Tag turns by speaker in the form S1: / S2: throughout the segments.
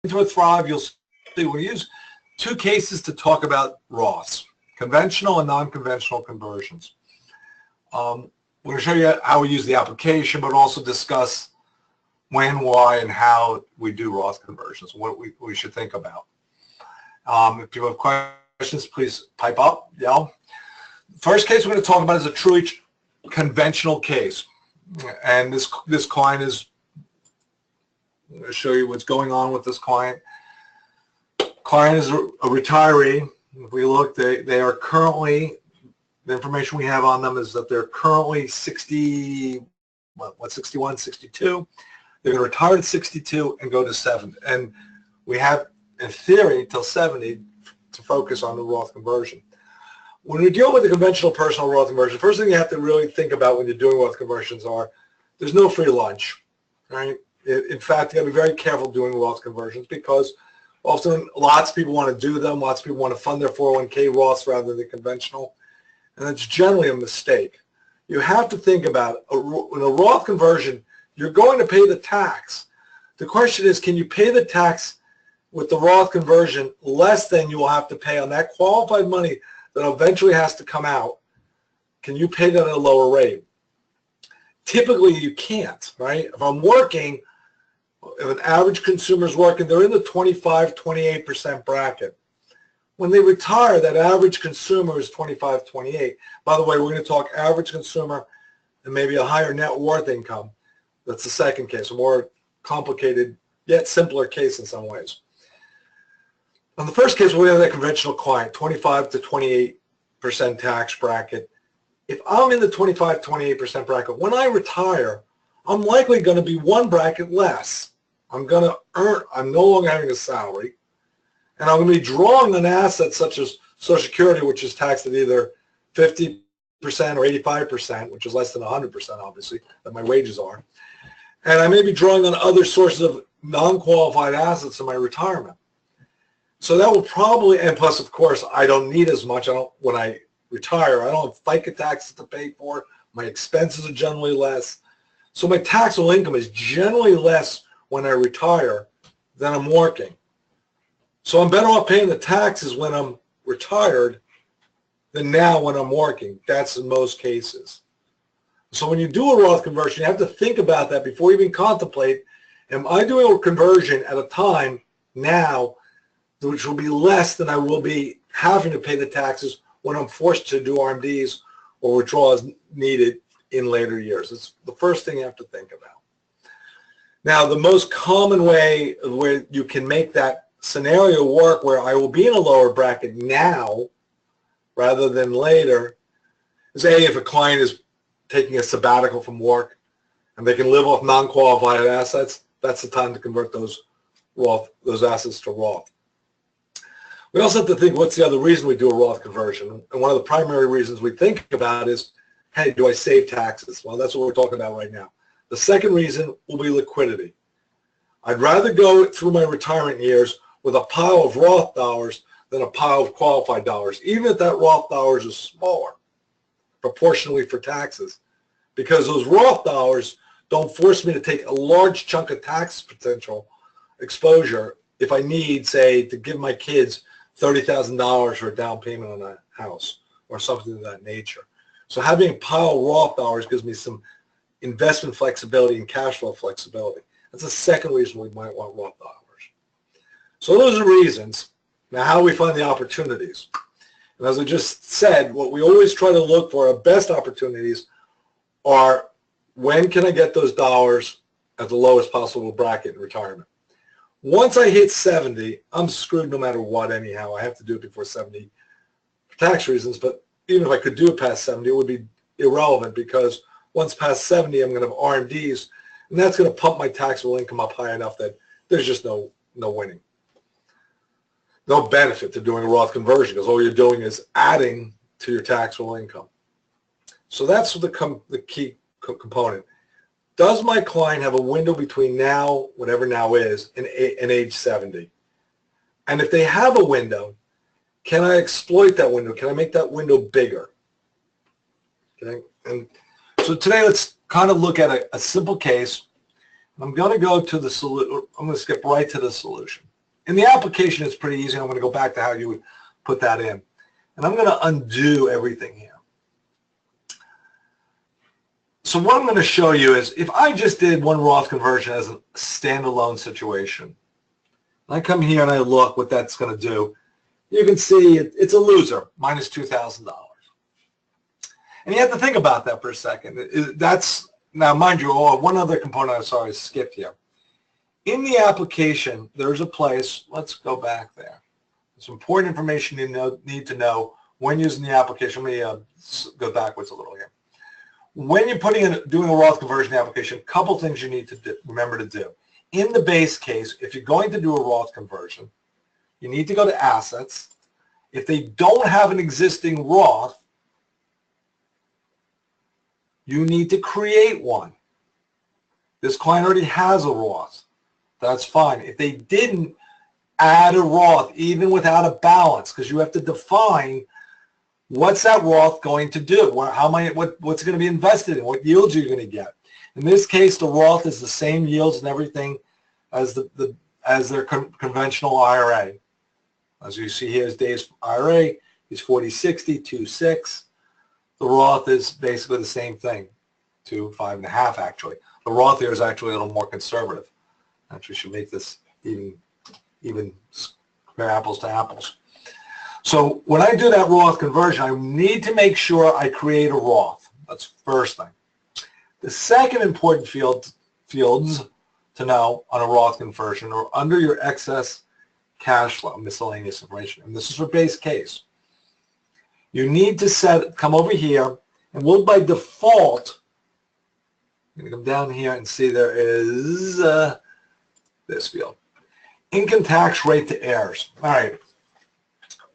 S1: into a Thrive, you'll see we use two cases to talk about Roths, conventional and non-conventional conversions. We're going to show you how we use the application, but also discuss when, why, and how we do Roth conversions, what we should think about. If you have questions, please pipe up, yell. First case we're going to talk about is a truly conventional case. And this client is, I'm going to show you what's going on with this client. Client is a retiree. If we look, they are currently, the information we have on them is that they're currently 61, 62. They're going to retire at 62 and go to 70. And we have, in theory, till 70 to focus on the Roth conversion. When we deal with the conventional personal Roth conversion, first thing you have to really think about when you're doing Roth conversions are, there's no free lunch, right? In fact, you got to be very careful doing Roth conversions because often lots of people want to do them. Lots of people want to fund their 401k Roths rather than the conventional. And it's generally a mistake. You have to think about, in a Roth conversion, you're going to pay the tax. The question is, can you pay the tax with the Roth conversion less than you will have to pay on that qualified money that eventually has to come out? Can you pay that at a lower rate? Typically, you can't, right? If I'm working, if an average consumer is working, they're in the 25, 28% bracket. When they retire, that average consumer is 25, 28. By the way, we're going to talk average consumer and maybe a higher net worth income. That's the second case, a more complicated yet simpler case in some ways. On the first case, we have that conventional client, 25 to 28% tax bracket. If I'm in the 25, 28% bracket, when I retire, I'm likely going to be one bracket less. I'm going to earn, I'm no longer having a salary, and I'm going to be drawing on assets such as Social Security, which is taxed at either 50% or 85%, which is less than 100%, obviously, that my wages are. And I may be drawing on other sources of non-qualified assets in my retirement. So that will probably, and plus, of course, I don't need as much. When I retire, I don't have FICA taxes to pay for. My expenses are generally less. So my taxable income is generally less when I retire than I'm working. So I'm better off paying the taxes when I'm retired than now when I'm working. That's in most cases. So when you do a Roth conversion, you have to think about that before you even contemplate, am I doing a conversion at a time now which will be less than I will be having to pay the taxes when I'm forced to do RMDs or withdrawals needed in later years. It's the first thing you have to think about. Now, the most common way where you can make that scenario work where I will be in a lower bracket now rather than later is A, if a client is taking a sabbatical from work and they can live off non-qualified assets, that's the time to convert those assets to Roth. We also have to think, what's the other reason we do a Roth conversion? And one of the primary reasons we think about is, hey, do I save taxes? Well, that's what we're talking about right now. The second reason will be liquidity. I'd rather go through my retirement years with a pile of Roth dollars than a pile of qualified dollars, even if that Roth dollars is smaller proportionally for taxes, because those Roth dollars don't force me to take a large chunk of tax potential exposure if I need, say, to give my kids $30,000 for a down payment on a house or something of that nature. So having a pile of Roth dollars gives me some investment flexibility and cash flow flexibility. That's the second reason we might want Roth dollars. So those are reasons. Now, how do we find the opportunities? And as I just said, what we always try to look for, our best opportunities, are when can I get those dollars at the lowest possible bracket in retirement. Once I hit 70, I'm screwed no matter what anyhow. I have to do it before 70 for tax reasons, but even if I could do it past 70, it would be irrelevant because once past 70, I'm going to have RMDs, and that's going to pump my taxable income up high enough that there's just no winning. No benefit to doing a Roth conversion because all you're doing is adding to your taxable income. So that's the key component. Does my client have a window between now, whatever now is, and age 70? And if they have a window, can I exploit that window? Can I make that window bigger? Okay. And so today let's kind of look at a simple case. I'm going to go to the solution. I'm going to skip right to the solution. In the application, it's pretty easy. I'm going to go back to how you would put that in. And I'm going to undo everything here. So what I'm going to show you is if I just did one Roth conversion as a standalone situation, and I come here and I look what that's going to do, you can see it's a loser, minus $2,000. And you have to think about that for a second. Now, mind you, one other component I'm sorry I skipped here. In the application, there's a place, let's go back there. There's important information you need to know when using the application. Let me go backwards a little here. When you're doing a Roth conversion application, a couple things you need to remember to do. In the base case, if you're going to do a Roth conversion, you need to go to Assets. If they don't have an existing Roth, you need to create one. This client already has a Roth. That's fine. If they didn't, add a Roth, even without a balance, because you have to define what's that Roth going to do? What's going to be invested in? What yields are you going to get? In this case, the Roth is the same yields and everything as their conventional IRA. As you see here, Dave's IRA is 40/60, 2/6. The Roth is basically the same thing, 2, 5.5 actually. The Roth here is actually a little more conservative. Actually, should make this even compare apples to apples. So when I do that Roth conversion, I need to make sure I create a Roth. That's the first thing. The second important fields to know on a Roth conversion are under your excess cash flow, miscellaneous information. And this is for base case. You need to come over here, and we'll by default, I'm going to come down here and see there is this field. Income tax rate to heirs. All right.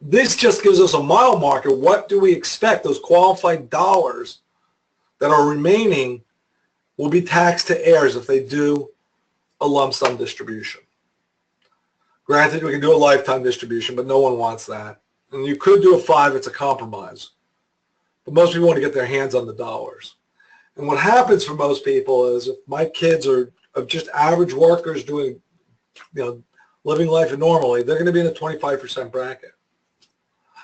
S1: This just gives us a mile marker. What do we expect? Those qualified dollars that are remaining will be taxed to heirs if they do a lump sum distribution. Granted, we can do a lifetime distribution, but no one wants that. And you could do a 5, it's a compromise. But most people want to get their hands on the dollars. And what happens for most people is if my kids are just average workers doing, living life normally, they're going to be in a 25% bracket.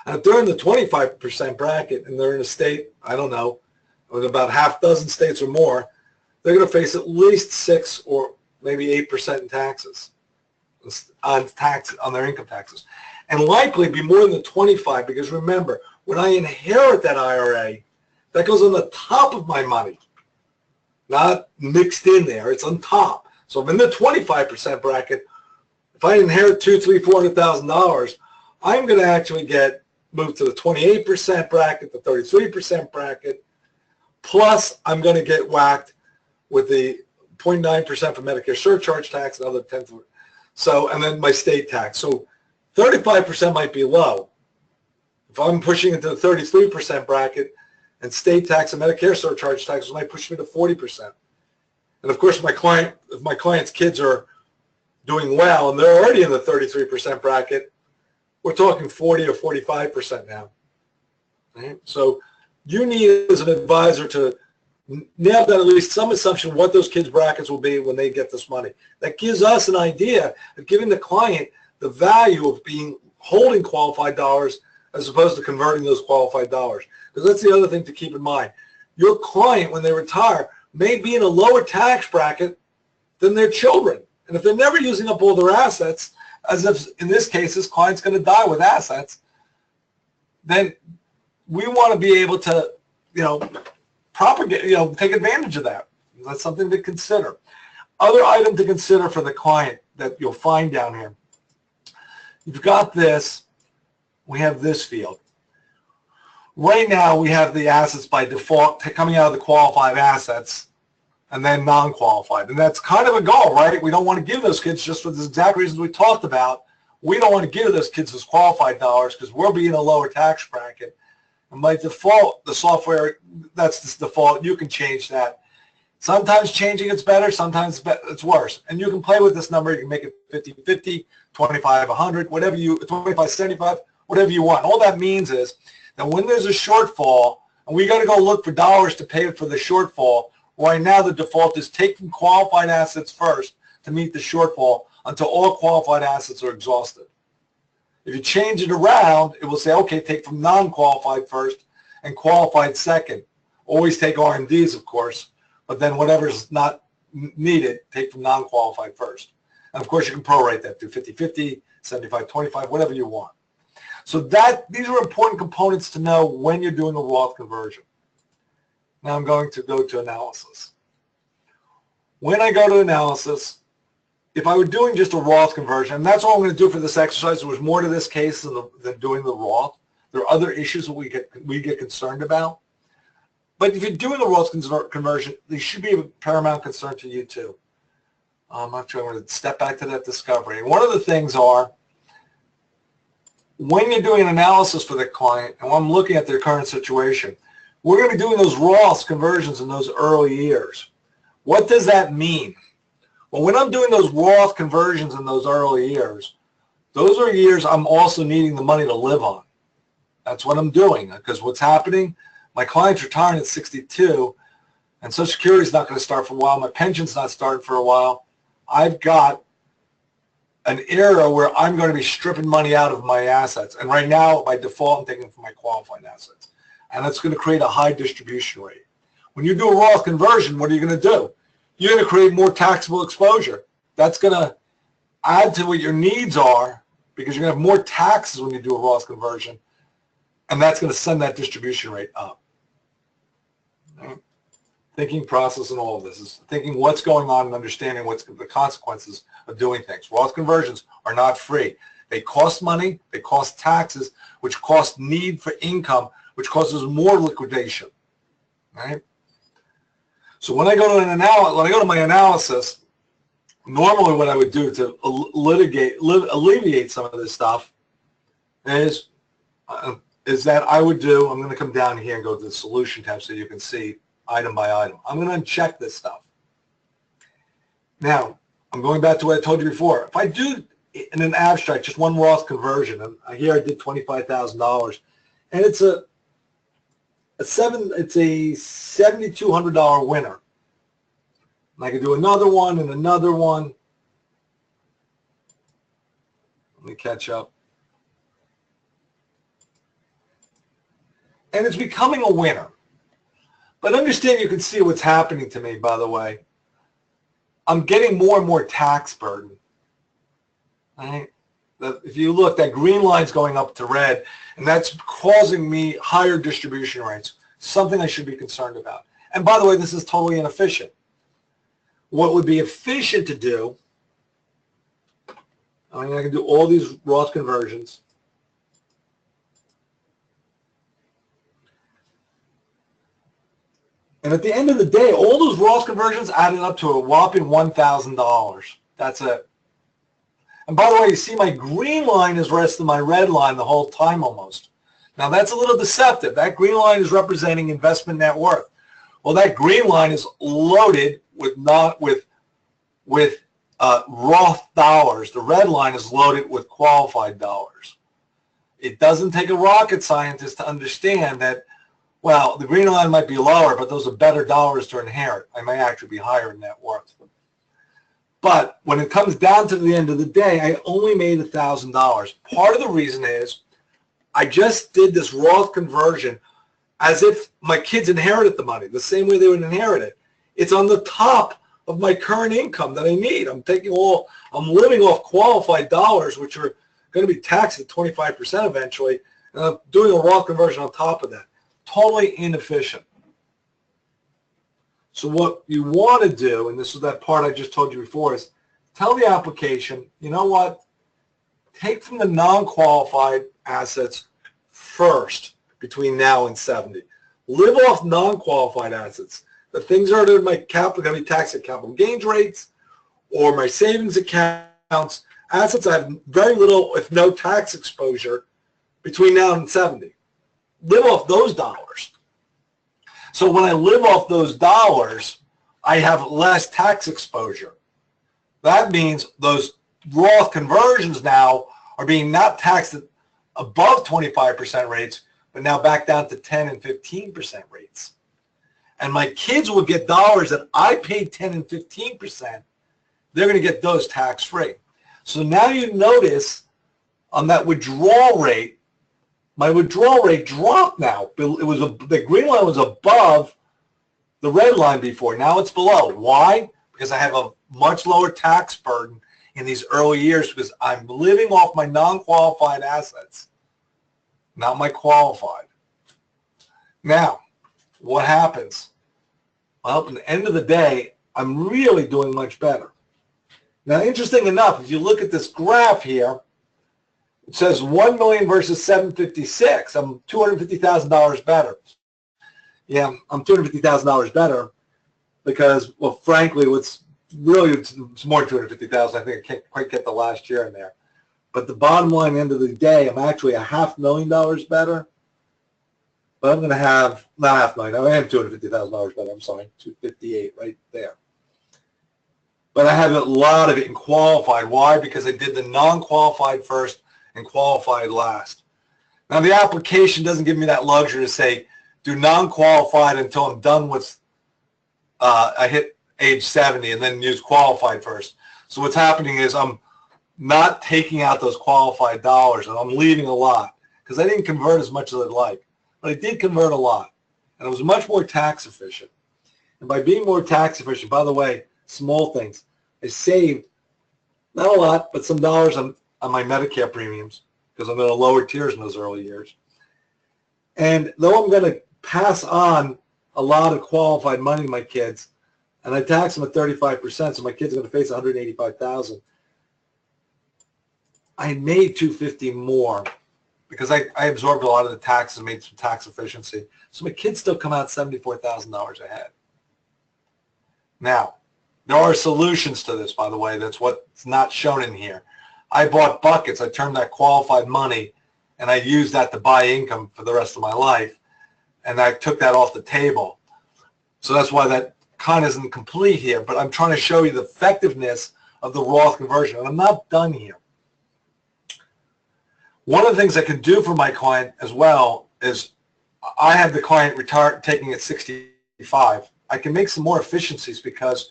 S1: And if they're in the 25% bracket and they're in a state, I don't know, with about half dozen states or more, they're going to face at least 6 or maybe 8% in taxes on their income taxes. And likely be more than the 25 because remember, when I inherit that IRA, that goes on the top of my money, not mixed in there. It's on top. So if I'm in the 25% bracket, if I inherit $200,000, $300,000, $400,000, I'm going to actually get moved to the 28% bracket, the 33% bracket, plus I'm going to get whacked with the 0.9% for Medicare surcharge tax, another 10th. So, and then my state tax. So 35% might be low. If I'm pushing into the 33% bracket and state tax and Medicare surcharge taxes might push me to 40%. And of course, if my client's kids are doing well and they're already in the 33% bracket, we're talking 40 or 45% now. Right? So you need, as an advisor, to nail down at least some assumption of what those kids' brackets will be when they get this money. That gives us an idea of giving the client the value of holding qualified dollars as opposed to converting those qualified dollars. Because that's the other thing to keep in mind. Your client, when they retire, may be in a lower tax bracket than their children. And if they're never using up all their assets, as if in this case this client's going to die with assets, then we want to be able to, propagate, take advantage of that. That's something to consider. Other item to consider for the client that you'll find down here. You've got this. We have this field. Right now we have the assets by default coming out of the qualified assets and then non-qualified. And that's kind of a goal, right? We don't want to give those kids, just for the exact reasons we talked about, we don't want to give those kids those qualified dollars because we'll be in a lower tax bracket. And by default, the software, that's the default. You can change that. Sometimes changing it's better, sometimes it's worse. And you can play with this number. You can make it 50-50, 25-100, whatever 25-75, whatever you want. All that means is that when there's a shortfall, and we got to go look for dollars to pay for the shortfall, right now the default is take from qualified assets first to meet the shortfall. until all qualified assets are exhausted. If you change it around, it will say, okay, take from non-qualified first and qualified second. Always take R&Ds, of course, but then whatever's not needed, take from non-qualified first. And of course, you can prorate that to 50-50, 75-25, whatever you want. So these are important components to know when you're doing a Roth conversion. Now I'm going to go to analysis. When I go to analysis, if I were doing just a Roth conversion, and that's all I'm going to do for this exercise, there was more to this case than doing the Roth. There are other issues that we get concerned about. But if you're doing a Roth conversion, they should be of paramount concern to you too. Actually, I'm going to step back to that discovery. And one of the things are, when you're doing an analysis for the client, and when I'm looking at their current situation, we're going to be doing those Roth conversions in those early years. What does that mean? Well, when I'm doing those Roth conversions in those early years, those are years I'm also needing the money to live on. That's what I'm doing, because what's happening, my client's retiring at 62, and Social Security is not going to start for a while. My pension's not starting for a while. I've got an era where I'm going to be stripping money out of my assets. And right now, by default, I'm taking from my qualified assets. And that's going to create a high distribution rate. When you do a Roth conversion, what are you going to do? You're going to create more taxable exposure. That's going to add to what your needs are, because you're going to have more taxes when you do a Roth conversion. And that's going to send that distribution rate up. Right? Thinking process and all of this is thinking what's going on and understanding what's the consequences of doing things. Roth conversions are not free. They cost money, they cost taxes, which cost need for income, which causes more liquidation. Right? So when I go to my analysis, normally what I would do to alleviate some of this stuff is that I would do, I'm going to come down here and go to the solution tab so you can see item by item. I'm going to uncheck this stuff. Now, I'm going back to what I told you before. If I do in an abstract just one Roth conversion, and here I did $25,000, and it's a $7,200 winner. And I can do another one and another one. Let me catch up. And it's becoming a winner. But understand, you can see what's happening to me, by the way. I'm getting more and more tax burden. Right? If you look, that green line's going up to red, and that's causing me higher distribution rates, something I should be concerned about. And by the way, this is totally inefficient. What would be efficient to do, I can do all these Roth conversions. And at the end of the day, all those Roth conversions added up to a whopping $1,000. That's it. And by the way, you see my green line is worse than my red line the whole time almost. Now that's a little deceptive. That green line is representing investment net worth. Well, that green line is loaded with Roth dollars. The red line is loaded with qualified dollars. It doesn't take a rocket scientist to understand that, well, the green line might be lower, but those are better dollars to inherit. I may actually be higher in net worth. But when it comes down to the end of the day, I only made $1,000. Part of the reason is I just did this Roth conversion as if my kids inherited the money, the same way they would inherit it. It's on the top of my current income that I need. I'm living off qualified dollars, which are going to be taxed at 25% eventually, and I'm doing a Roth conversion on top of that. Totally inefficient. So what you want to do, and this is that part I just told you before, is tell the application, you know what, take from the non-qualified assets first between now and 70. Live off non-qualified assets. The things that are in my capital going to be taxed at capital gains rates or my savings accounts, assets I have very little, if no tax exposure between now and 70. Live off those dollars. So when I live off those dollars, I have less tax exposure. That means those Roth conversions now are being not taxed at above 25% rates, but now back down to 10 and 15% rates. And my kids will get dollars that I paid 10 and 15%. They're going to get those tax-free. So now you notice on that withdrawal rate, my withdrawal rate dropped now. The green line was above the red line before. Now it's below. Why? Because I have a much lower tax burden in these early years because I'm living off my non-qualified assets, not my qualified. Now, what happens? Well, at the end of the day, I'm really doing much better. Now, interesting enough, if you look at this graph here, it says 1 million versus 756. I'm $250,000 better. Yeah, I'm $250,000 better because, well, frankly, it's more than 250,000. I think I can't quite get the last year in there. But the bottom line, end of the day, I'm actually $500,000 better. But I'm going to have, not $500,000, I am $250,000 better. I'm sorry, 258 right there. But I have a lot of it in qualified. Why? Because I did the non-qualified first and qualified last. Now, the application doesn't give me that luxury to say, do non-qualified until I'm done with, I hit age 70 and then use qualified first. So what's happening is I'm not taking out those qualified dollars and I'm leaving a lot because I didn't convert as much as I'd like. But I did convert a lot and it was much more tax efficient. And by being more tax efficient, by the way, small things, I saved not a lot, but some dollars on my Medicare premiums because I'm in the lower tiers in those early years. And though I'm going to pass on a lot of qualified money to my kids, and I tax them at 35%, so my kids are going to face $185,000. I made $250 more because I absorbed a lot of the taxes and made some tax efficiency. So my kids still come out $74,000 ahead. Now, there are solutions to this, by the way. That's what's not shown in here. I bought buckets. I turned that qualified money, and I used that to buy income for the rest of my life, and I took that off the table. So that's why that kind of isn't complete here, but I'm trying to show you the effectiveness of the Roth conversion, and I'm not done here. One of the things I can do for my client as well is I have the client taking at 65. I can make some more efficiencies because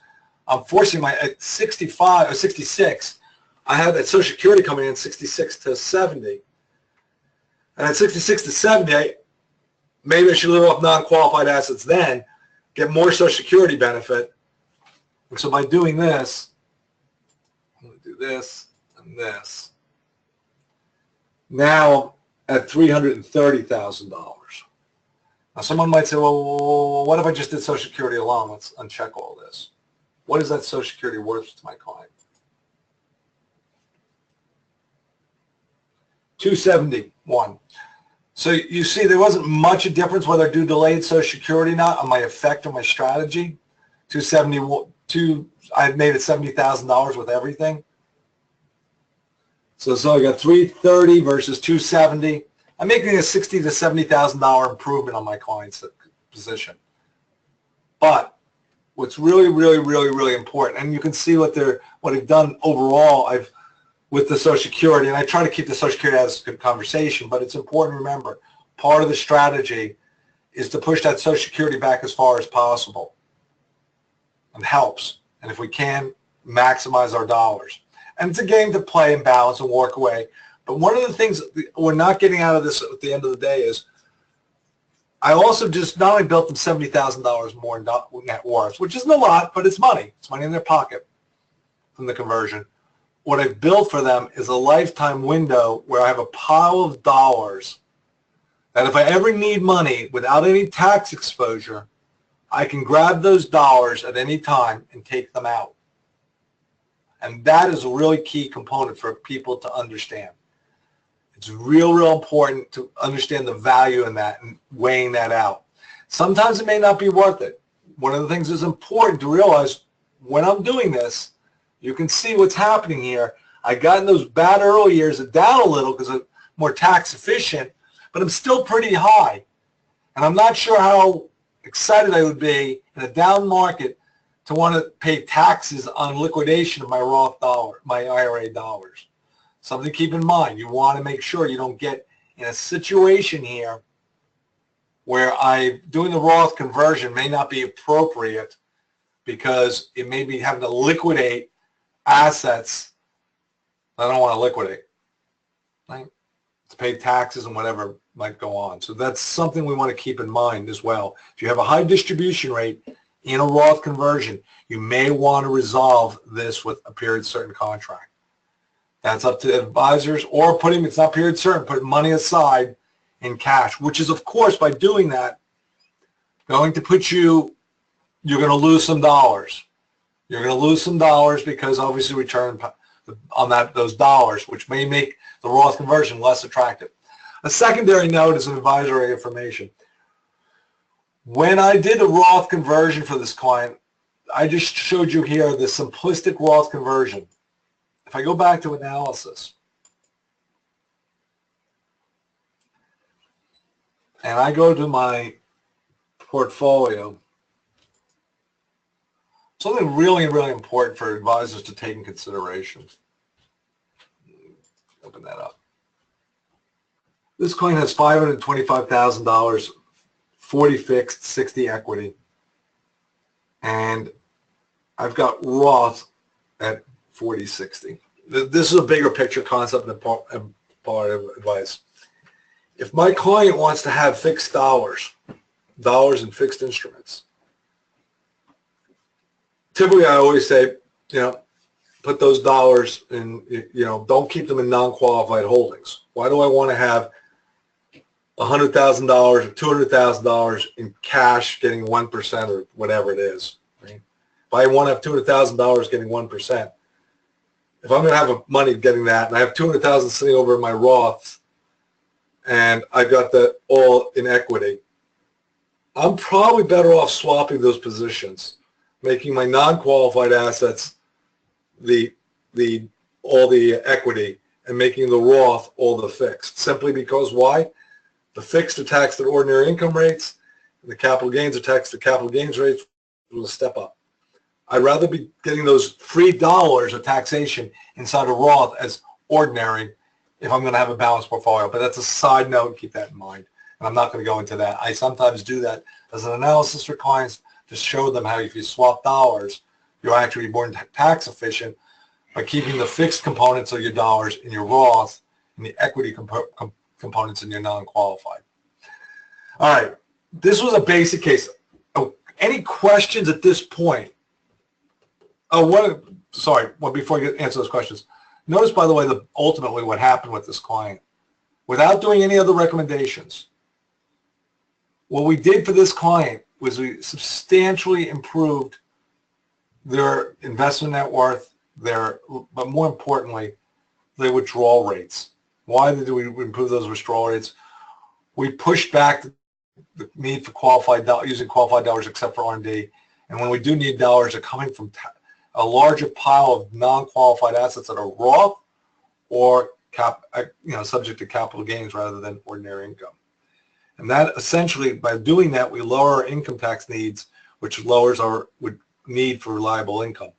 S1: I'm forcing at 65 or 66, I have that Social Security coming in 66 to 70. And at 66 to 70, maybe I should live off non-qualified assets then, get more Social Security benefit. And so by doing this, I'm going to do this and this. Now at $330,000. Now someone might say, well, what if I just did Social Security alone? Let's uncheck all this. What is that Social Security worth to my client? $271. So you see there wasn't much a difference whether I do delayed Social Security or not on my effect or my strategy. $272, I made it $70,000 with everything. So I got $330 versus $270. I'm making a $60,000 to $70,000 improvement on my client's position. But what's really, really, really, really important, and you can see what I've done overall, with the Social Security, and I try to keep the Social Security as a good conversation, but it's important to remember, part of the strategy is to push that Social Security back as far as possible. It helps. And if we can, maximize our dollars. And it's a game to play and balance and walk away. But one of the things we're not getting out of this at the end of the day is I also just not only built them $70,000 more in net worth, which isn't a lot, but it's money. It's money in their pocket from the conversion. What I've built for them is a lifetime window where I have a pile of dollars that if I ever need money without any tax exposure, I can grab those dollars at any time and take them out. And that is a really key component for people to understand. It's real, real important to understand the value in that and weighing that out. Sometimes it may not be worth it. One of the things that's important to realize when I'm doing this, you can see what's happening here. I got in those bad early years down a little because I'm more tax efficient, but I'm still pretty high. And I'm not sure how excited I would be in a down market to want to pay taxes on liquidation of my Roth dollar, my IRA dollars. Something to keep in mind. You want to make sure you don't get in a situation here where doing the Roth conversion may not be appropriate because it may be having to liquidate assets I don't want to liquidate, right? To pay taxes and whatever might go on. So that's something we want to keep in mind as well. If you have a high distribution rate in a Roth conversion, you may want to resolve this with a period certain contract. That's up to advisors, or putting, it's not period certain, put money aside in cash, which is, of course, by doing that, going to put you, you're going to lose some dollars. You're going to lose some dollars because obviously return on those dollars, which may make the Roth conversion less attractive. A secondary note is an advisory information. When I did a Roth conversion for this client, I just showed you here the simplistic Roth conversion. If I go back to analysis, and I go to my portfolio, something really, really important for advisors to take in consideration. Open that up. This client has $525,000, 40 fixed, 60 equity, and I've got Roth at 40/60. This is a bigger picture concept than part of advice. If my client wants to have fixed dollars and fixed instruments, typically I always say, put those dollars in, don't keep them in non-qualified holdings. Why do I want to have $100,000 or $200,000 in cash getting 1% or whatever it is? Right? If I want to have $200,000 getting 1%, if I'm going to have money getting that, and I have $200,000 sitting over in my Roths, and I've got that all in equity, I'm probably better off swapping those positions, making my non-qualified assets all the equity, and making the Roth all the fixed. Simply because why? The fixed are taxed at ordinary income rates, and the capital gains are taxed at capital gains rates with a step up. I'd rather be getting those free dollars of taxation inside a Roth as ordinary if I'm going to have a balanced portfolio. But that's a side note. Keep that in mind. And I'm not going to go into that. I sometimes do that as an analysis for clients to show them how if you swap dollars, you're actually more tax efficient by keeping the fixed components of your dollars in your Roth and the equity components in your non-qualified. All right. This was a basic case. Oh, any questions at this point? Oh, before you answer those questions, notice, by the way, ultimately what happened with this client. Without doing any other recommendations, what we did for this client was we substantially improved their investment net worth, but more importantly, their withdrawal rates. Why did we improve those withdrawal rates? We pushed back the need for using qualified dollars except for R&D. And when we do need dollars, they're coming from a larger pile of non-qualified assets that are Roth or subject to capital gains rather than ordinary income. And that essentially, by doing that, we lower our income tax needs, which lowers our need for reliable income.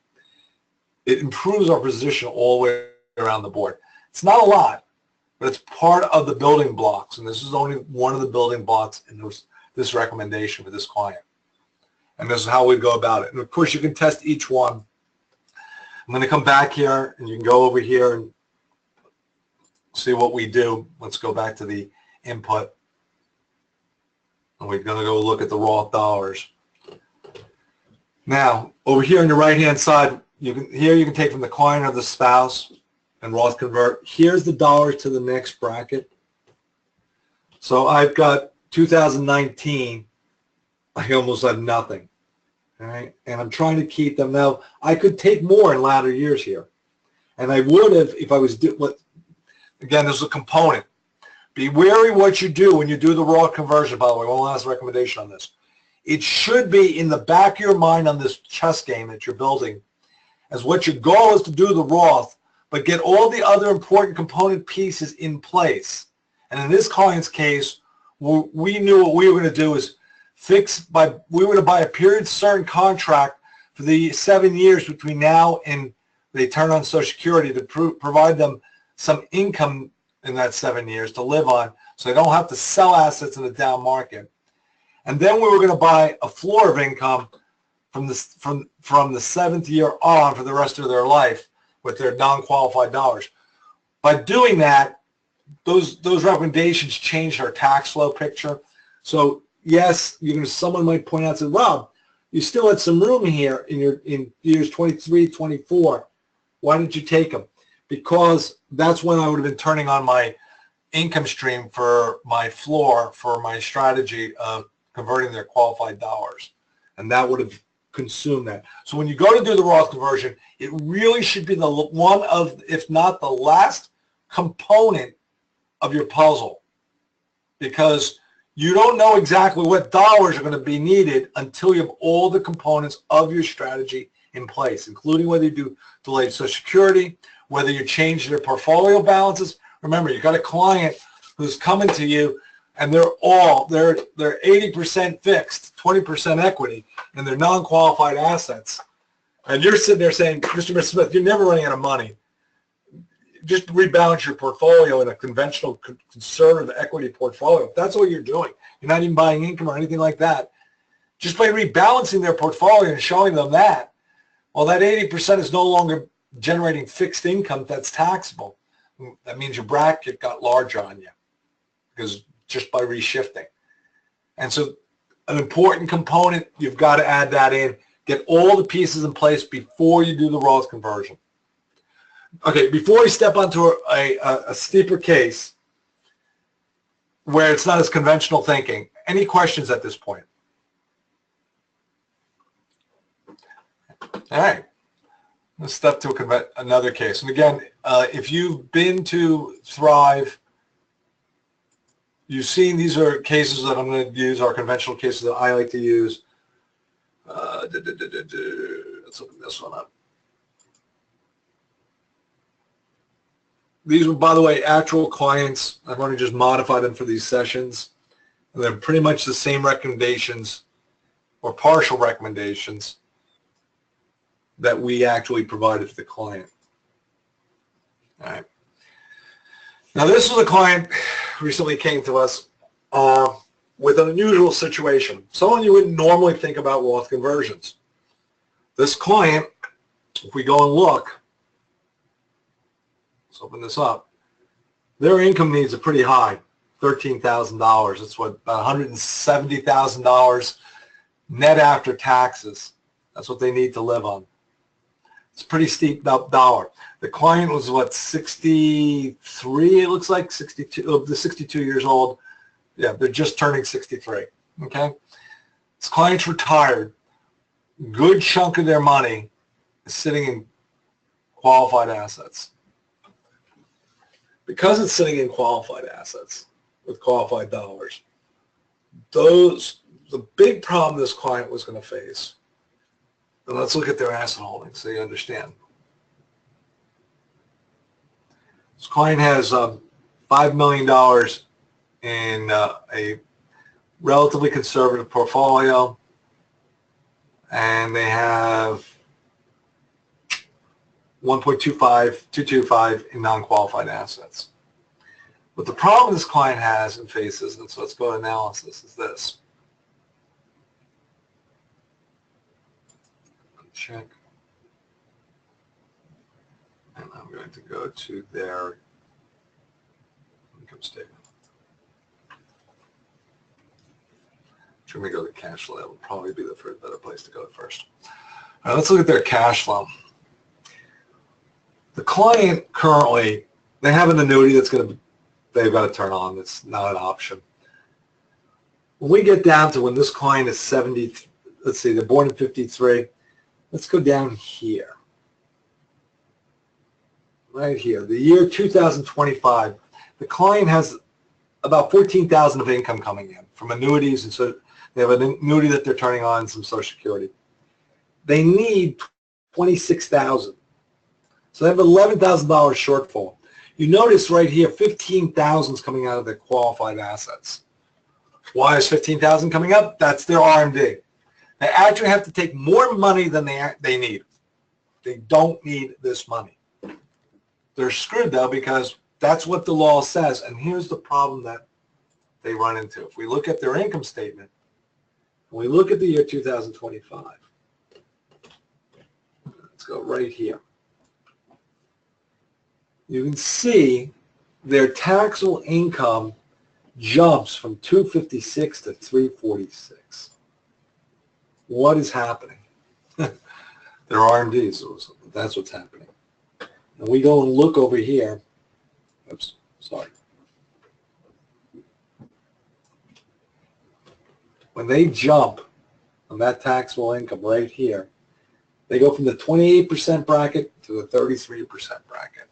S1: It improves our position all the way around the board. It's not a lot, but it's part of the building blocks, and this is only one of the building blocks in this recommendation for this client. And this is how we go about it. And of course, you can test each one. I'm going to come back here, and you can go over here and see what we do. Let's go back to the input. And we're going to go look at the Roth dollars. Now, over here on the right-hand side, you can take from the client or the spouse and Roth convert. Here's the dollars to the next bracket. So I've got 2019. I almost have nothing. All right, and I'm trying to keep them. Now, I could take more in latter years here, and I would have if I was again, this is a component. Be wary what you do when you do the Roth conversion, by the way. One last recommendation on this. It should be in the back of your mind on this chess game that you're building as what your goal is to do the Roth, but get all the other important component pieces in place. And in this client's case, we knew what we were going to do is we were to buy a period certain contract for the 7 years between now and they turn on Social Security to provide them some income in that 7 years to live on so they don't have to sell assets in the down market. And then we were going to buy a floor of income from the 7th year on for the rest of their life with their non-qualified dollars. By doing that, those recommendations changed our tax flow picture. So yes, someone might point out, say, Rob, you still had some room here in years 23, 24. Why didn't you take them? Because that's when I would have been turning on my income stream for my floor for my strategy of converting their qualified dollars. And that would have consumed that. So when you go to do the Roth conversion, it really should be the one of, if not the last component of your puzzle, because you don't know exactly what dollars are going to be needed until you have all the components of your strategy in place, including whether you do delayed Social Security, whether you change their portfolio balances. Remember, you've got a client who's coming to you and they're 80% fixed, 20% equity, and they're non-qualified assets. And you're sitting there saying, Mr. Smith, you're never running out of money. Just rebalance your portfolio in a conventional conservative equity portfolio. If that's what you're doing, you're not even buying income or anything like that. Just by rebalancing their portfolio and showing them that, well, that 80% is no longer generating fixed income that's taxable. That means your bracket got larger on you because just by reshifting. And so an important component, you've got to add that in. Get all the pieces in place before you do the Roth conversion. Okay, before we step onto a steeper case where it's not as conventional thinking, any questions at this point? All right, let's step to another case. And again, if you've been to Thrive, you've seen these are cases that I'm going to use, are conventional cases that I like to use. Let's open this one up. These were, by the way, actual clients. I've only just modified them for these sessions. And they're pretty much the same recommendations or partial recommendations that we actually provided to the client. All right. Now, this is a client who recently came to us with an unusual situation. Someone you wouldn't normally think about Roth conversions. This client, if we go and look, let's open this up. Their income needs are pretty high, $13,000. It's what, about $170,000 net after taxes. That's what they need to live on. It's a pretty steep dollar. The client was what, 63? It looks like 62. The 62 years old. Yeah, they're just turning 63. Okay, this client's retired. Good chunk of their money is sitting in qualified assets. Because it's sitting in qualified assets with qualified dollars, the big problem this client was going to face, and let's look at their asset holdings so you understand. This client has $5 million in a relatively conservative portfolio, and they have 225 in non-qualified assets. But the problem this client has and faces, and so let's go to analysis, is this. Check. And I'm going to go to their income statement. Let me go to cash flow. That would probably be the better place to go first. All right, let's look at their cash flow. The client currently, they have an annuity that's going to, they've got to turn on. It's not an option. When we get down to when this client is 70, let's see, they're born in 53. Let's go down here. Right here, the year 2025. The client has about $14,000 of income coming in from annuities, and so they have an annuity that they're turning on, some Social Security. They need $26,000. So they have an $11,000 shortfall. You notice right here, $15,000 is coming out of their qualified assets. Why is $15,000 coming up? That's their RMD. They actually have to take more money than they need. They don't need this money. They're screwed, though, because that's what the law says. And here's the problem that they run into. If we look at their income statement, we look at the year 2025. Let's go right here. you can see their taxable income jumps from 256 to 346. What is happening? They're RMDs. That's what's happening. And we go and look over here. Oops, sorry. When they jump on that taxable income right here, they go from the 28% bracket to the 33% bracket.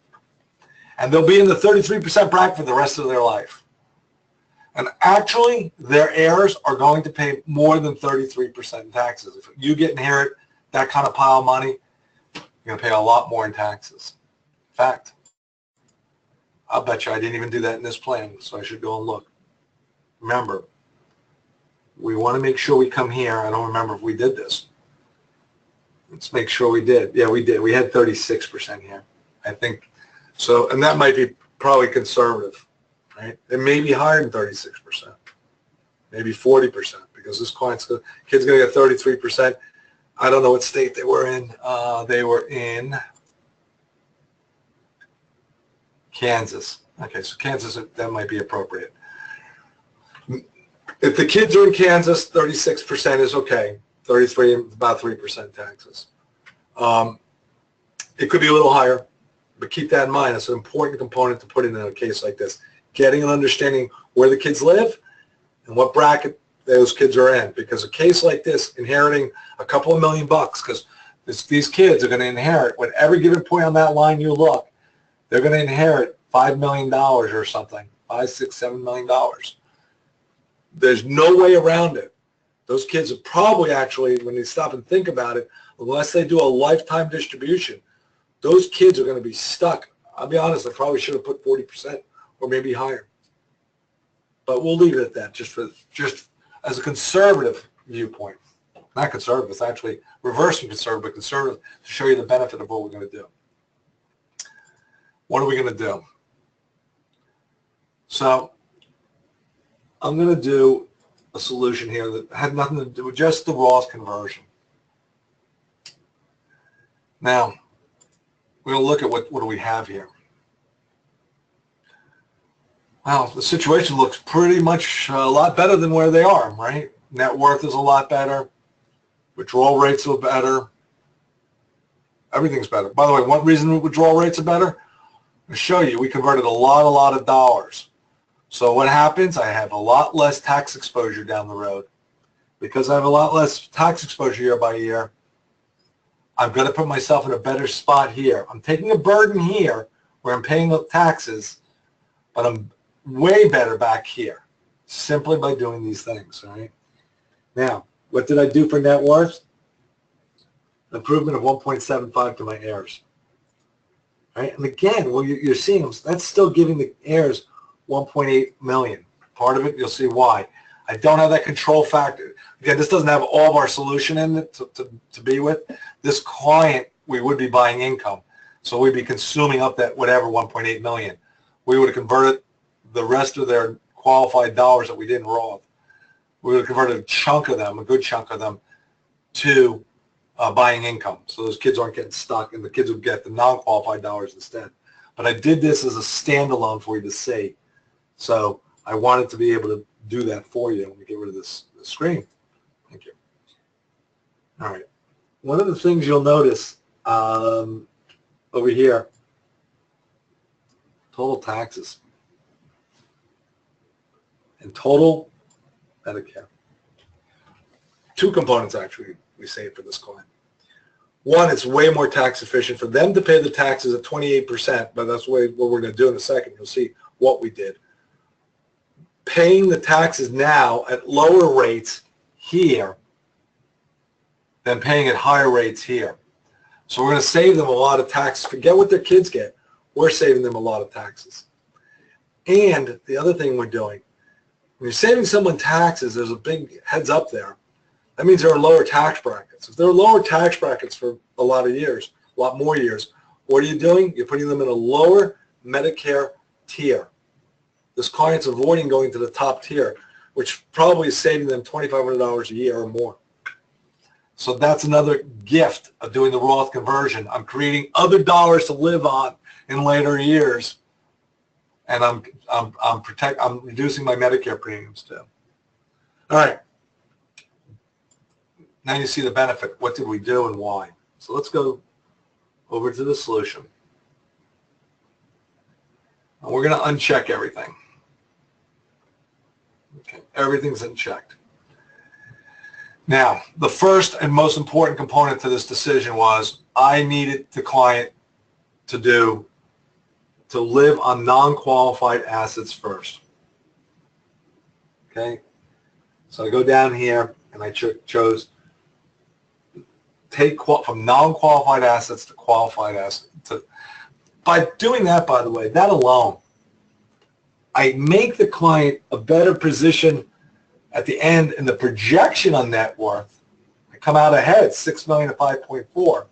S1: And they'll be in the 33% bracket for the rest of their life. And actually, their heirs are going to pay more than 33% in taxes. If you inherit that kind of pile of money, you're going to pay a lot more in taxes. In fact, I'll bet you I didn't even do that in this plan, so I should go and look. Remember, we want to make sure we come here. I don't remember if we did this. Let's make sure we did. Yeah, we did. We had 36% here, I think. So, and that might be probably conservative, right? It may be higher than 36%, maybe 40%, because this kid's going to get 33%. I don't know what state they were in. They were in Kansas. Okay, so Kansas, that might be appropriate. If the kids are in Kansas, 36% is okay. 33, about 3% taxes. It could be a little higher, but keep that in mind. It's an important component to put in a case like this. Getting an understanding where the kids live and what bracket those kids are in. Because a case like this, inheriting a couple of $1 million, because these kids are going to inherit, at every given point on that line you look, they're going to inherit $5 million or something, $5, $6, $7 million. There's no way around it. Those kids are probably actually, when they stop and think about it, unless they do a lifetime distribution, those kids are going to be stuck. I'll be honest, I probably should have put 40% or maybe higher. But we'll leave it at that, just as a conservative viewpoint. Not conservative, it's actually reverse from conservative, but conservative to show you the benefit of what we're going to do. What are we going to do? So I'm going to do a solution here that had nothing to do with just the Roth conversion. Now, we're going to look at what do we have here. Well, the situation looks pretty much a lot better than where they are, right? Net worth is a lot better. Withdrawal rates are better. Everything's better. By the way, one reason withdrawal rates are better, I'll show you, we converted a lot of dollars. So what happens? I have a lot less tax exposure down the road. Because I have a lot less tax exposure year by year, I'm going to put myself in a better spot here. I'm taking a burden here where I'm paying the taxes, but I'm way better back here simply by doing these things, all right? Now, what did I do for net worth? Improvement of 1.75 to my heirs. All right? And again, well, you're seeing them, that's still giving the heirs 1.8 million. Part of it, you'll see why. I don't have that control factor. Again, this doesn't have all of our solution in it to be with. This client, we would be buying income. So we'd be consuming up that whatever 1.8 million. We would have converted the rest of their qualified dollars that we didn't Roth. We would have converted a chunk of them, a good chunk of them, to buying income. So those kids aren't getting stuck, and the kids would get the non-qualified dollars instead. But I did this as a standalone for you to see. So I wanted to be able to do that for you. Let me get rid of this screen. Thank you. All right. One of the things you'll notice over here, total taxes and total Medicare. Two components actually we save for this client. One, it's way more tax efficient for them to pay the taxes at 28%, but that's what we're going to do in a second. You'll see what we did. Paying the taxes now at lower rates here than paying at higher rates here. So we're going to save them a lot of taxes. Forget what their kids get. We're saving them a lot of taxes. And the other thing we're doing, when you're saving someone taxes, there's a big heads up there. That means there are lower tax brackets. If there are lower tax brackets for a lot of years, a lot more years, what are you doing? You're putting them in a lower Medicare tier. This client's avoiding going to the top tier, which probably is saving them $2,500 a year or more. So that's another gift of doing the Roth conversion. I'm creating other dollars to live on in later years, and I'm reducing my Medicare premiums too. All right. Now you see the benefit. What did we do and why? So let's go over to the solution. And we're going to uncheck everything. Okay, everything's unchecked. Now, the first and most important component to this decision was I needed the client to live on non-qualified assets first. Okay, so I go down here and I chose take from non-qualified assets to qualified assets. By doing that, by the way, that alone, I make the client a better position at the end in the projection on net worth. I come out ahead, 6 million to 5.4.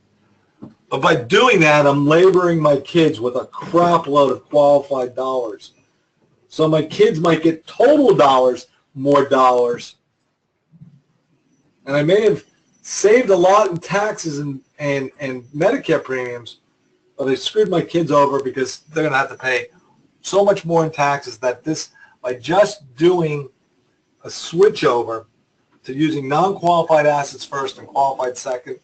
S1: But by doing that, I'm laboring my kids with a crap load of qualified dollars. So my kids might get total dollars, more dollars. And I may have saved a lot in taxes and Medicare premiums, but I screwed my kids over because they're going to have to pay so much more in taxes that by just doing a switch over to using non-qualified assets first and qualified second,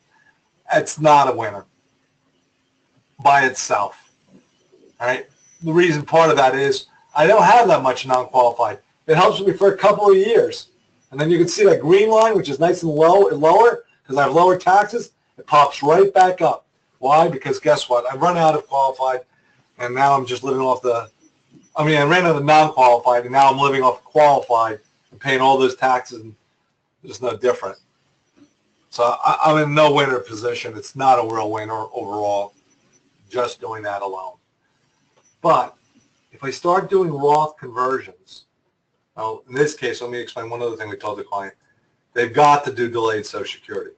S1: it's not a winner by itself. All right. The reason part of that is I don't have that much non-qualified. It helps me for a couple of years. And then you can see that green line, which is nice and low and lower because I have lower taxes. It pops right back up. Why? Because guess what? I've run out of qualified, and now I'm just living off I ran out of non-qualified, and now I'm living off qualified and paying all those taxes, and it's no different. So I'm in no winner position. It's not a real winner overall, just doing that alone. But if I start doing Roth conversions, now in this case, let me explain one other thing we told the client. They've got to do delayed Social Security.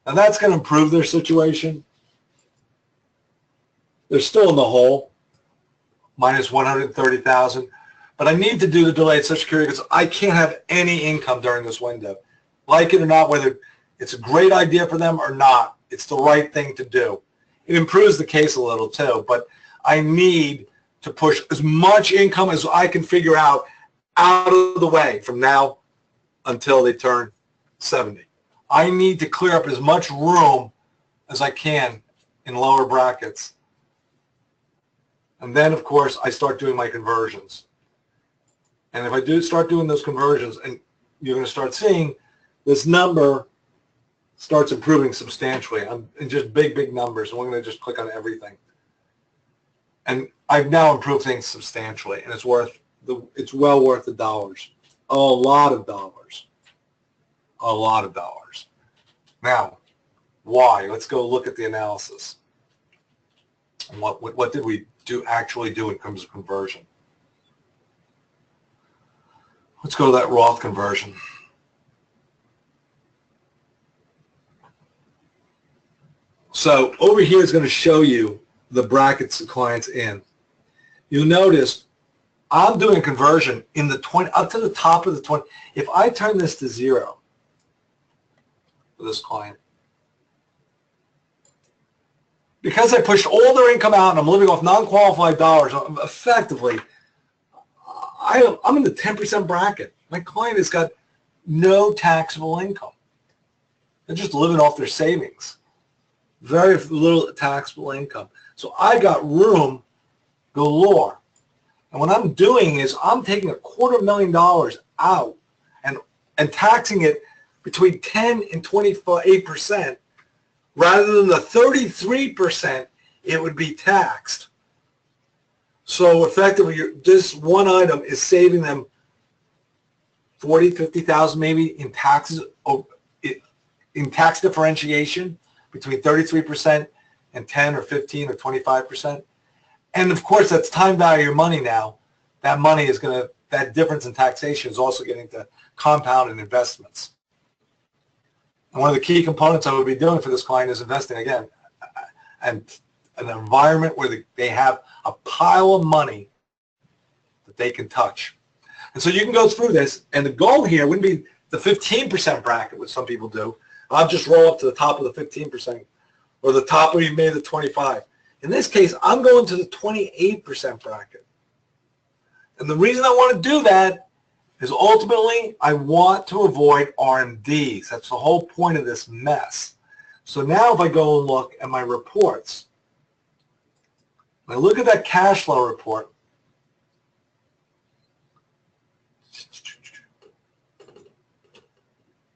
S1: And that's going to improve their situation. They're still in the hole, minus $130,000. But I need to do the delayed Social Security because I can't have any income during this window. Like it or not, whether it's a great idea for them or not, it's the right thing to do. It improves the case a little too, but I need to push as much income as I can figure out of the way from now until they turn 70. I need to clear up as much room as I can in lower brackets. And then, of course, I start doing my conversions. And if I do start doing those conversions, and you're going to start seeing this number starts improving substantially. I'm in just big numbers, and we're going to just click on everything. And I've now improved things substantially, and it's well worth the dollars. A lot of dollars. A lot of dollars. Now, why? Let's go look at the analysis. And what did we actually do in terms of conversion? Let's go to that Roth conversion. So over here is going to show you the brackets the client's in. You'll notice I'm doing conversion in the 20 up to the top of the 20. If I turn this to 0 for this client, because I pushed all their income out and I'm living off non-qualified dollars, effectively, I'm in the 10% bracket. My client has got no taxable income. They're just living off their savings. Very little taxable income. So I got room galore. And what I'm doing is I'm taking $250,000 out and taxing it between 10 and 28%, rather than the 33% it would be taxed. So effectively, this one item is saving them $40,000, $50,000 maybe in taxes, in tax differentiation between 33% and 10 or 15 or 25%. And of course, that's time value of money now. That money is going to, that difference in taxation is also getting to compound in investments. And one of the key components I would be doing for this client is investing again, and an environment where they have a pile of money that they can touch. And so you can go through this, and the goal here wouldn't be the 15% bracket, which some people do. I'll just roll up to the top of the 15%, or the top where you made the 25. In this case, I'm going to the 28% bracket. And the reason I want to do that is ultimately I want to avoid RMDs. That's the whole point of this mess. So now if I go and look at my reports, when I look at that cash flow report,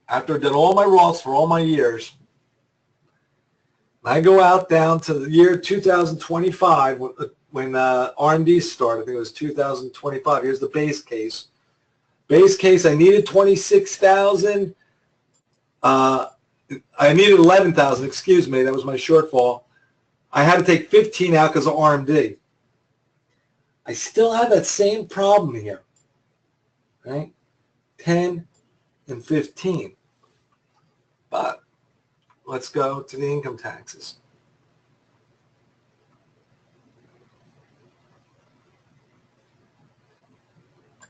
S1: after I did all my Roths for all my years, I go out down to the year 2025 when R&D started. I think it was 2025. Here's the base case. Base case, I needed 26,000. I needed 11,000, excuse me. That was my shortfall. I had to take 15 out because of RMD. I still have that same problem here, right? 10 and 15. But let's go to the income taxes.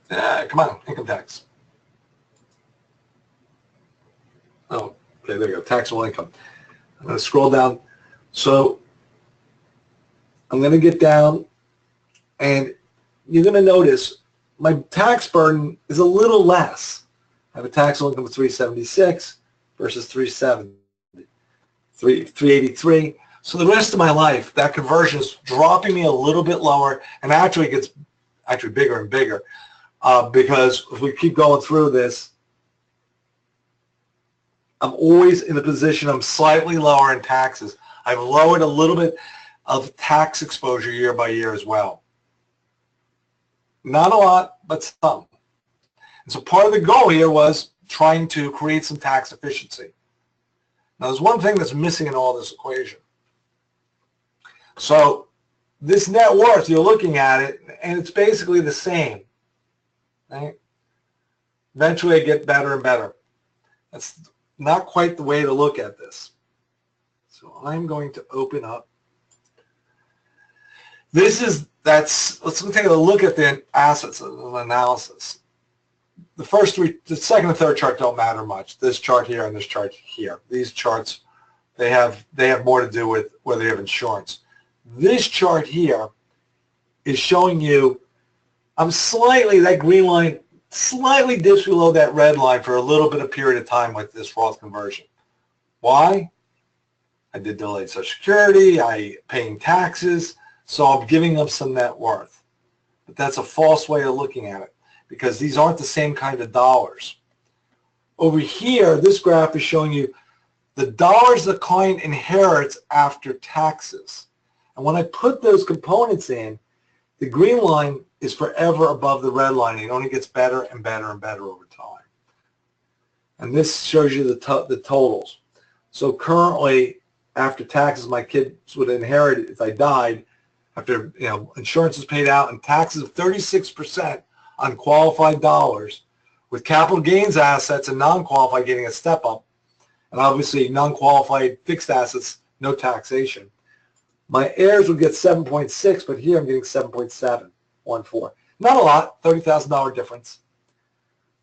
S1: Come on, income tax. Oh, okay, there you go, taxable income. I'm going to scroll down. So I'm going to get down, and you're going to notice my tax burden is a little less. I have a taxable income of 376 versus 370, 383. So the rest of my life, that conversion is dropping me a little bit lower, and actually it gets bigger and bigger because if we keep going through this, I'm always in the position I'm slightly lower in taxes. I've lowered a little bit of tax exposure year by year as well. Not a lot, but some. And so part of the goal here was trying to create some tax efficiency. Now there's one thing that's missing in all this equation. So this net worth, you're looking at it, and it's basically the same. Right? Eventually I get better and better. That's not quite the way to look at this. So I'm going to open up. Let's take a look at the assets analysis. The first three, the second and third chart don't matter much. This chart here and this chart here. These charts, they have more to do with whether you have insurance. This chart here is showing you that green line slightly dips below that red line for a little bit of period of time with this Roth conversion. Why? I did delayed Social Security, I paying taxes, so I'm giving them some net worth. But that's a false way of looking at it because these aren't the same kind of dollars. Over here, this graph is showing you the dollars the client inherits after taxes. And when I put those components in, the green line is forever above the red line. It only gets better and better and better over time. And this shows you the totals. So currently, after taxes, my kids would inherit, if I died, after insurance is paid out and taxes of 36% on qualified dollars, with capital gains assets and non-qualified getting a step up, and obviously non-qualified fixed assets, no taxation. My heirs would get 7.6, but here I'm getting 7.714. Not a lot, $30,000 difference.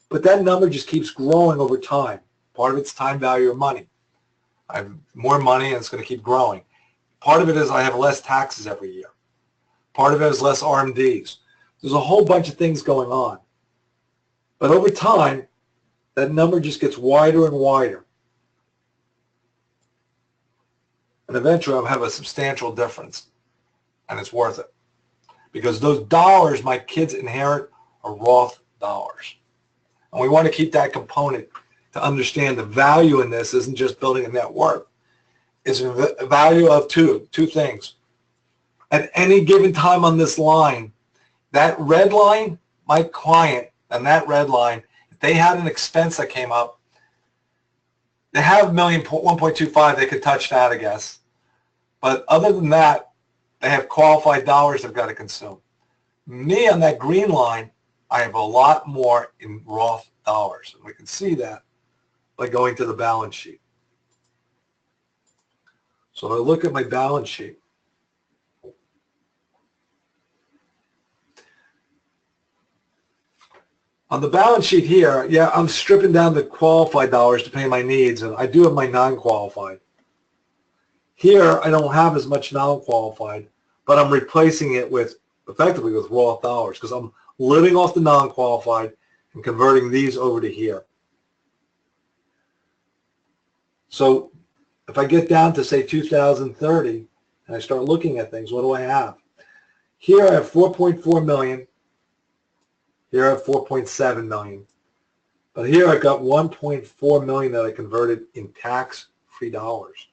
S1: But that number just keeps growing over time. Part of it's time value of money. I have more money and it's going to keep growing. Part of it is I have less taxes every year. Part of it is less RMDs. There's a whole bunch of things going on. But over time, that number just gets wider and wider. And eventually I'll have a substantial difference. And it's worth it. Because those dollars my kids inherit are Roth dollars. And we want to keep that component to understand the value in this isn't just building a net worth. It's a value of two things. At any given time on this line, that red line, my client, and that red line, if they had an expense that came up, they have 1.25, they could touch that, I guess. But other than that, they have qualified dollars they've got to consume. Me on that green line, I have a lot more in Roth dollars. And we can see that by going to the balance sheet. So if I look at my balance sheet, on the balance sheet here, yeah, I'm stripping down the qualified dollars to pay my needs, and I do have my non-qualified. Here, I don't have as much non-qualified, but I'm replacing it with, effectively with Roth dollars, because I'm living off the non-qualified and converting these over to here. So if I get down to, say, 2030, and I start looking at things, what do I have? Here I have 4.4 million. Here I have 4.7 million. But here I've got 1.4 million that I converted in tax-free dollars.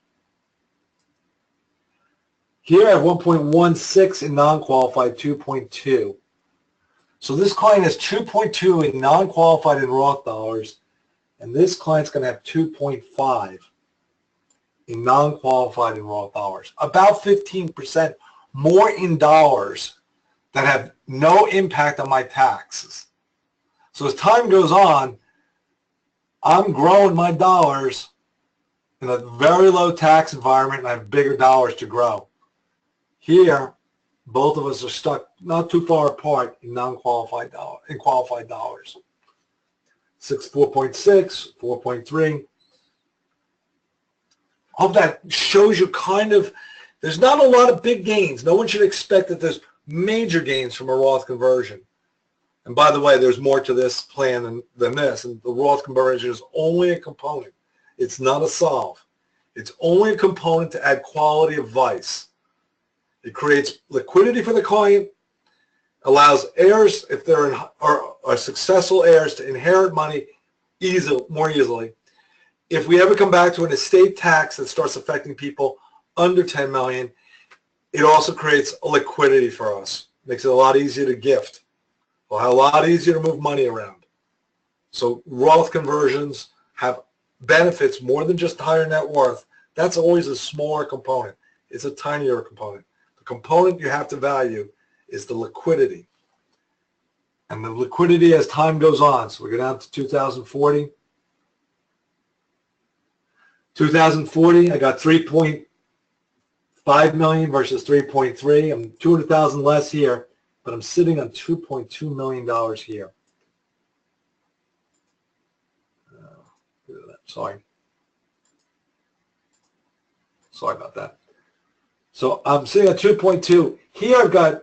S1: Here I have 1.16 in non-qualified, 2.2. So this client has 2.2 in non-qualified in Roth dollars, and this client's going to have 2.5 in non-qualified in Roth dollars. About 15% more in dollars that have no impact on my taxes. So as time goes on, I'm growing my dollars in a very low tax environment, and I have bigger dollars to grow. Here, both of us are stuck not too far apart in non-qualified dollars, in qualified dollars. 4.6, 4.3. Hope that shows you kind of, there's not a lot of big gains. No one should expect that there's major gains from a Roth conversion. And by the way, there's more to this plan than this. And the Roth conversion is only a component. It's not a solve. It's only a component to add quality of advice. It creates liquidity for the client, allows heirs, if they're are successful heirs, to inherit money more easily. If we ever come back to an estate tax that starts affecting people under 10 million, it also creates a liquidity for us. Makes it a lot easier to gift. A lot easier to move money around. So Roth conversions have benefits more than just higher net worth. That's always a smaller component. It's a tinier component. The component you have to value is the liquidity. And the liquidity as time goes on. So we go down to 2040. 2040, I got 3.5 million versus 3.3. I'm 200,000 less here, but I'm sitting on $2.2 million here. Sorry about that. So I'm sitting at 2.2. Here I've got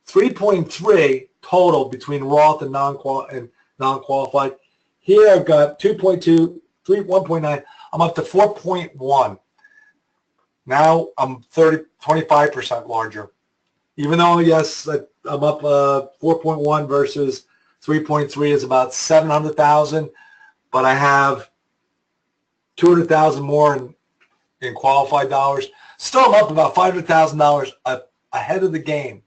S1: 3.3 total between Roth and non-qualified. Here I've got 2.2, 1.9. I'm up to 4.1. Now I'm 25% larger. Even though, yes, I'm up 4.1 versus 3.3 is about 700,000, but I have 200,000 more in qualified dollars. Still, I'm up about $500,000 ahead of the game.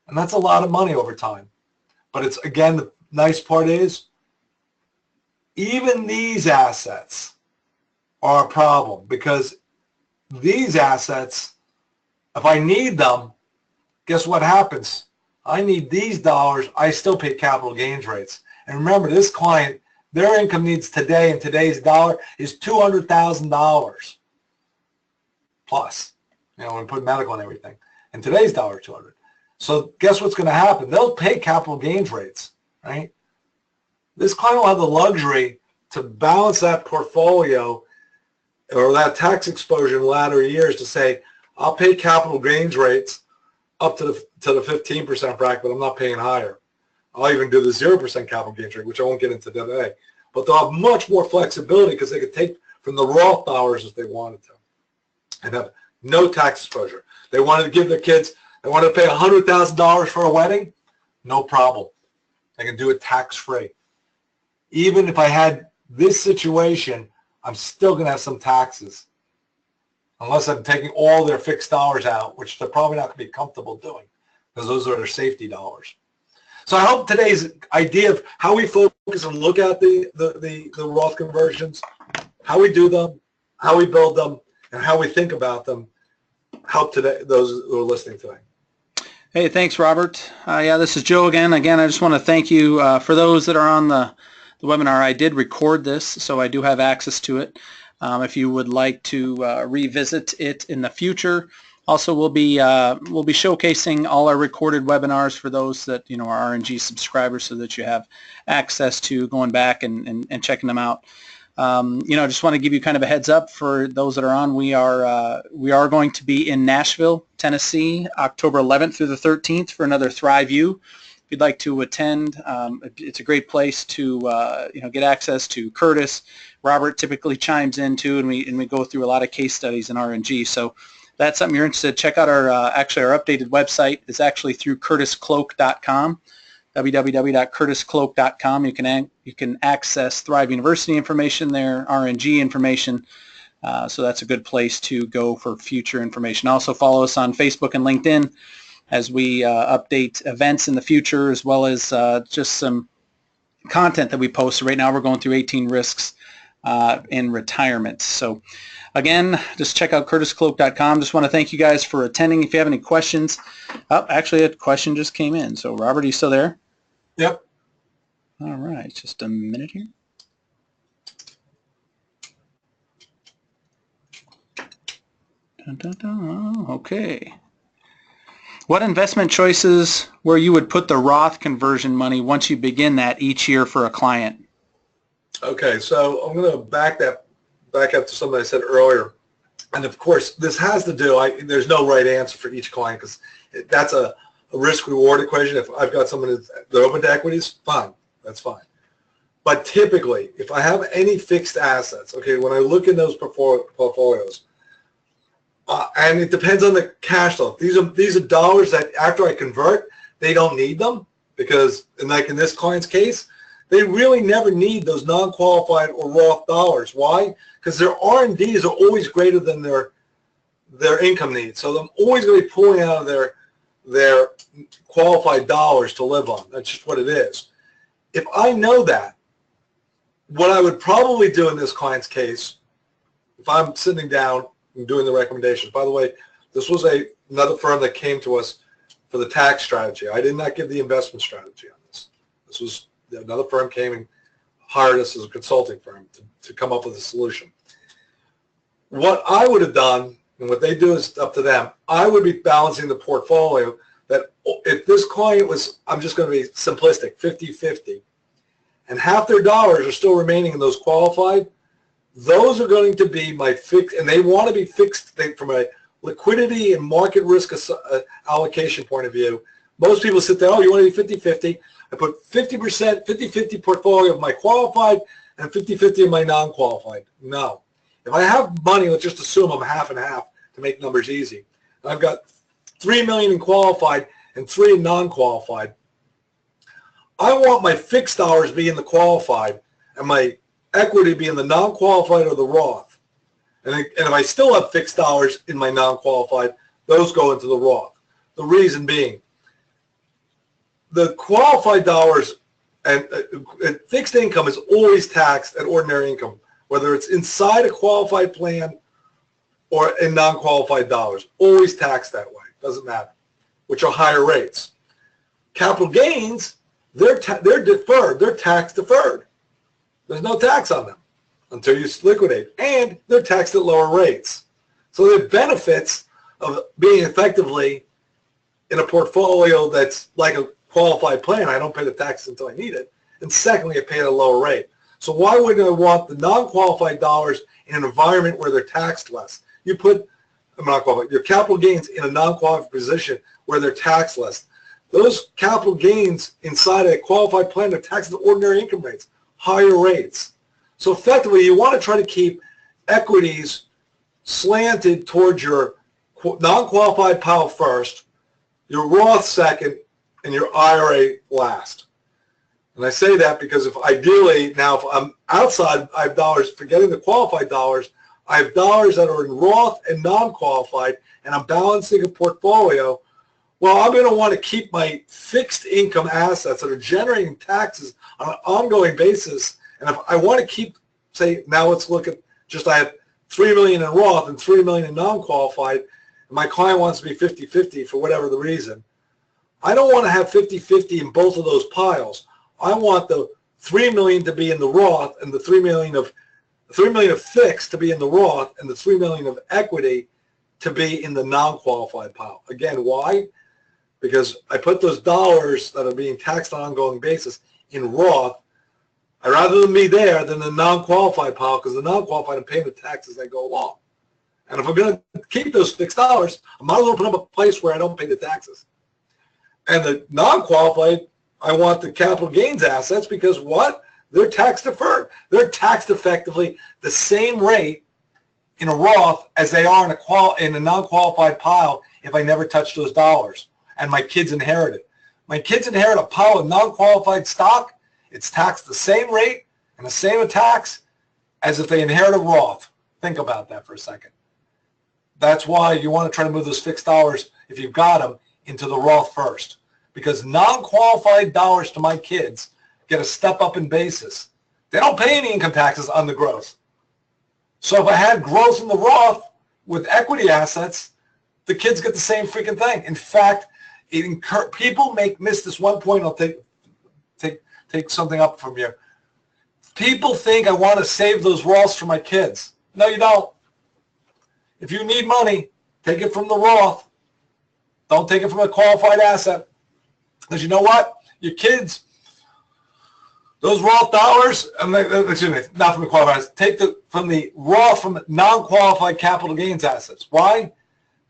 S1: And that's a lot of money over time. But it's, again, the nice part is, even these assets are a problem, because these assets, if I need them, guess what happens? I need these dollars. I still pay capital gains rates. And remember, this client, their income needs today in today's dollar is $200,000 plus. You know, when we put medical and everything. And today's dollar, 200. So guess what's going to happen? They'll pay capital gains rates, right? This client will have the luxury to balance that portfolio or that tax exposure in latter years to say, I'll pay capital gains rates up to the 15% bracket, but I'm not paying higher. I'll even do the 0% capital gains rate, which I won't get into today. But they'll have much more flexibility because they could take from the Roth dollars if they wanted to and have no tax exposure. They wanted to give their kids, they wanted to pay $100,000 for a wedding, no problem. They can do it tax-free. Even if I had this situation, I'm still going to have some taxes unless I'm taking all their fixed dollars out, which they're probably not going to be comfortable doing because those are their safety dollars. So I hope today's idea of how we focus and look at the Roth conversions, how we do them, how we build them, and how we think about them help today those who are listening today.
S2: Hey, thanks, Robert. Yeah, this is Joe again. Again, I just want to thank you for those that are on the webinar. I did record this, so I do have access to it. If you would like to revisit it in the future, also we'll be showcasing all our recorded webinars for those that are RNG subscribers, so that you have access to going back and checking them out. Just want to give you kind of a heads up for those that are on. We are going to be in Nashville, Tennessee, October 11th through the 13th for another Thrive U. If you'd like to attend, it's a great place to get access to Curtis. Robert typically chimes in too, and we go through a lot of case studies in RNG. So that's something you're interested in. Check out our updated website. It's actually through curtiscloak.com. www.curtiscloak.com. You can access Thrive University information there, RNG information. So that's a good place to go for future information. Also follow us on Facebook and LinkedIn as we update events in the future, as well as just some content that we post. Right now we're going through 18 risks in retirement. So again, just check out curtiscloak.com. Just want to thank you guys for attending. If you have any questions, actually a question just came in. So Robert, are you still there?
S1: Yep.
S2: All right, just a minute here. Dun, dun, dun. Okay. What investment choices where you would put the Roth conversion money once you begin that each year for a client?
S1: Okay, so I'm going to back up to something I said earlier. And of course, this has to do, there's no right answer for each client because that's a risk-reward equation. If I've got someone they're open to equities, fine, that's fine. But typically, if I have any fixed assets, okay, when I look in those portfolios, and it depends on the cash flow. These are dollars that after I convert, they don't need them because, like in this client's case, they really never need those non-qualified or Roth dollars. Why? Because their R&Ds are always greater than their income needs. So I'm always going to be pulling out of their qualified dollars to live on. That's just what it is. If I know that, what I would probably do in this client's case, if I'm sitting down and doing the recommendations, by the way, this was another firm that came to us for the tax strategy. I did not give the investment strategy on this. This was another firm came and hired us as a consulting firm to come up with a solution. What I would have done, and what they do is up to them, I would be balancing the portfolio that if this client was, I'm just going to be simplistic, 50-50, and half their dollars are still remaining in those qualified, those are going to be my fixed, and they want to be fixed from a liquidity and market risk allocation point of view. Most people sit there, oh, you want to be 50-50. I put 50%, 50-50 portfolio of my qualified and 50-50 of my non-qualified. No. If I have money, let's just assume I'm half and half to make numbers easy. And I've got $3 million in qualified and $3 million in non-qualified. I want my fixed dollars be in the qualified and my equity be in the non-qualified or the Roth. And if I still have fixed dollars in my non-qualified, those go into the Roth. The reason being, the qualified dollars and fixed income is always taxed at ordinary income, whether it's inside a qualified plan or in non-qualified dollars. Always taxed that way. Doesn't matter, which are higher rates. Capital gains, they're deferred. They're tax deferred. There's no tax on them until you liquidate, and they're taxed at lower rates. So the benefits of being effectively in a portfolio that's like a qualified plan, I don't pay the tax until I need it, and secondly, I pay at a lower rate. So why wouldn't I want the non-qualified dollars in an environment where they're taxed less? You put your capital gains in a non-qualified position where they're taxed less. Those capital gains inside a qualified plan are taxed at ordinary income rates, higher rates. So effectively, you want to try to keep equities slanted towards your non-qualified pile first, your Roth second, and your IRA last. And I say that because if ideally, now if I'm outside, I have dollars, forgetting the qualified dollars, I have dollars that are in Roth and non-qualified, and I'm balancing a portfolio. Well, I'm going to want to keep my fixed income assets that are generating taxes on an ongoing basis. And if I want to keep, say, now let's look at just I have $3 million in Roth and $3 million in non-qualified, and my client wants to be 50-50 for whatever the reason. I don't want to have 50-50 in both of those piles. I want the $3 million to be in the Roth and the $3 million of fixed to be in the Roth and the $3 million of equity to be in the non-qualified pile. Again, why? Because I put those dollars that are being taxed on an ongoing basis in Roth. I'd rather them be there than the non-qualified pile, because the non-qualified, I'm paying the taxes as I go along. And if I'm going to keep those fixed dollars, I might as well put them in a place where I don't pay the taxes. And the non-qualified, I want the capital gains assets because what? They're tax deferred. They're taxed effectively the same rate in a Roth as they are in a non-qualified pile if I never touch those dollars and my kids inherit it. My kids inherit a pile of non-qualified stock. It's taxed the same rate and the same tax as if they inherit a Roth. Think about that for a second. That's why you want to try to move those fixed dollars, if you've got them, into the Roth first. Because non-qualified dollars to my kids get a step up in basis. They don't pay any income taxes on the growth. So if I had growth in the Roth with equity assets, the kids get the same freaking thing. In fact, people miss this one point. I'll take something up from you. People think I want to save those Roths for my kids. No, you don't. If you need money, take it from the Roth. Don't take it from a qualified asset. Because you know what? Your kids, those Roth dollars, excuse me, not from the qualified assets, take from the Roth, from non-qualified capital gains assets. Why?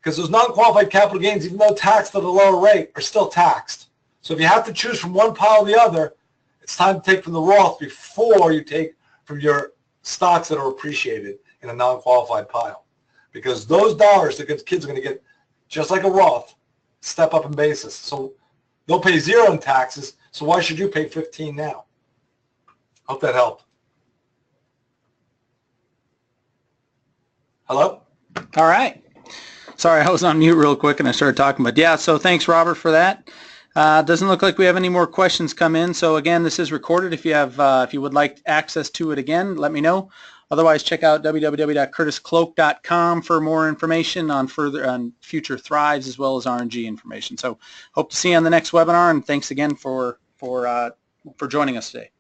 S1: Because those non-qualified capital gains, even though taxed at a lower rate, are still taxed. So if you have to choose from one pile or the other, it's time to take from the Roth before you take from your stocks that are appreciated in a non-qualified pile. Because those dollars the kids are going to get, just like a Roth, step up in basis. So they'll pay 0 in taxes, so why should you pay 15 now? Hope that helped. Hello?
S2: All right. Sorry, I was on mute real quick and I started talking, but yeah, so thanks, Robert, for that. Doesn't look like we have any more questions come in. So again, this is recorded. If you would like access to it again, let me know. Otherwise, check out www.curtiscloak.com for more information on future thrives as well as RNG information. So hope to see you on the next webinar, and thanks again for joining us today.